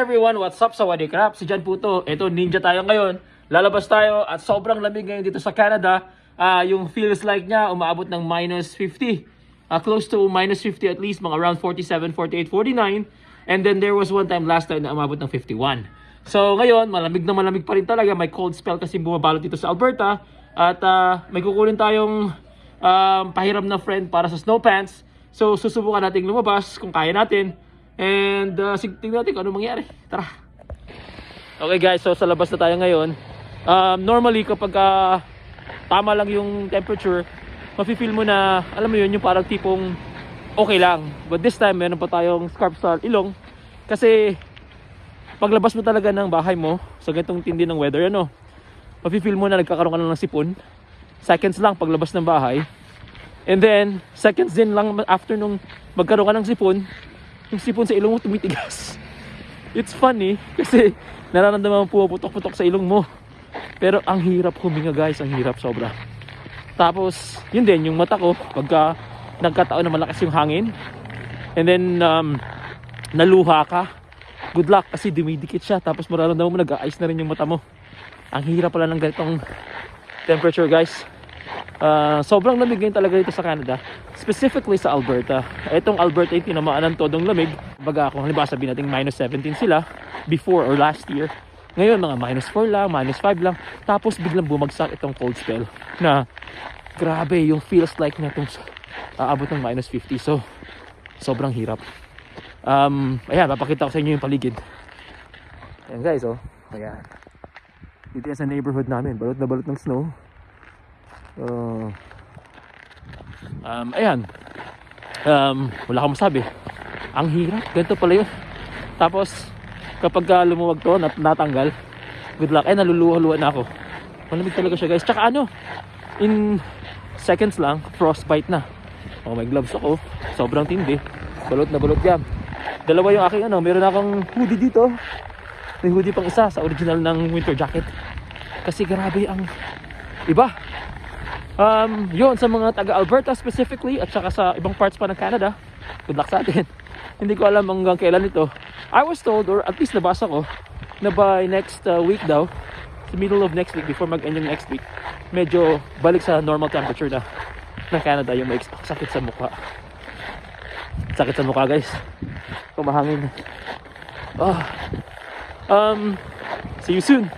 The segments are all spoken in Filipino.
everyone, what's up? Sawadee krap, si Jan po to. Ito, ninja tayo ngayon. Lalabas tayo at sobrang lamig ngayon dito sa Canada. Yung feels like niya, umaabot ng minus 50. Close to minus 50 at least, mga around 47, 48, 49. And then there was one time last time na umabot ng 51. So ngayon, malamig na malamig pa rin talaga. May cold spell kasi bumabalot dito sa Alberta. At may kukunin tayong pahiram na friend para sa snow pants. So susubukan natin lumabas kung kaya natin. And tingnan natin kung ano mangyari. Tara. Okay guys, so sa labas na tayo ngayon. Normally kapag tama lang yung temperature, mafe-feel mo na, alam mo yun, yung parang tipong okay lang. But this time, meron pa tayong scarf sa ilong. Kasi paglabas mo talaga ng bahay mo sa ganitong tindi ng weather, mafe-feel mo na nagkakaroon ka ng sipon. Seconds lang paglabas ng bahay. And then, seconds din lang after nung magkaroon ka ng sipon, yung sipon sa ilong mo tumitigas. It's funny kasi nararamdaman mo pumuputok-putok sa ilong mo. Pero ang hirap huminga guys, ang hirap sobra. Tapos, yun din, yung mata ko, pagka nagkataon na malakas yung hangin, and then naluha ka, good luck kasi dumidikit siya. Tapos mararamdaman mo nag-a-ice na rin yung mata mo. Ang hirap pala ng ganitong temperature guys. Sobrang lamig ngayon talaga dito sa Canada, specifically sa Alberta. Itong Alberta yung tinamaan ng todong lamig. Baga kung halimbawa sabihin natin minus 17 sila before or last year, ngayon mga minus 4 lang, minus 5 lang. Tapos biglang bumagsak itong cold spell na grabe yung feels like na itong aabot ng minus 50. So sobrang hirap. Ayan, papakita ko sa inyo yung paligid. Ayan guys, ayan, dito yan sa neighborhood namin, balot na balot ng snow. Ayan, wala akong masabi. Ang hirap, ganito pala yun. Tapos kapag lumuwag to, natanggal, good luck. Naluluha-luha na ako. Malamig talaga siya guys. Tsaka in seconds lang, frostbite na. May gloves ako, sobrang tindi. Balot na balot yan. Dalawa yung aking meron akong hoodie dito. May hoodie pang isa sa original ng winter jacket. Kasi grabe ang iba. Yun, sa mga taga Alberta specifically at saka sa ibang parts pa ng Canada, good luck sa atin. Hindi ko alam hanggang kailan ito. I was told, or at least nabasa ko, na by next week daw, the middle of next week, before mag-end yung next week, medyo balik sa normal temperature na ng Canada. Yung may sakit sa mukha. Sakit sa mukha guys. Kumahangin. See you soon.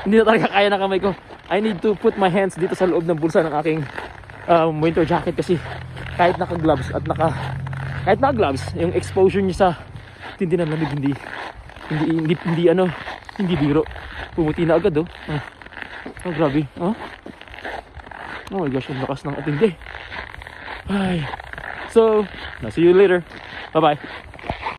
Hindi na talaga kaya ng kamay ko. I need to put my hands dito sa loob ng bulsa ng aking winter jacket kasi kahit naka-gloves at naka-gloves, yung exposure niya sa tindi ng lamig hindi biro. Pumuti na agad grabe. Oh my gosh, ang lakas ng atindi. Ay. So, see you later. Bye-bye.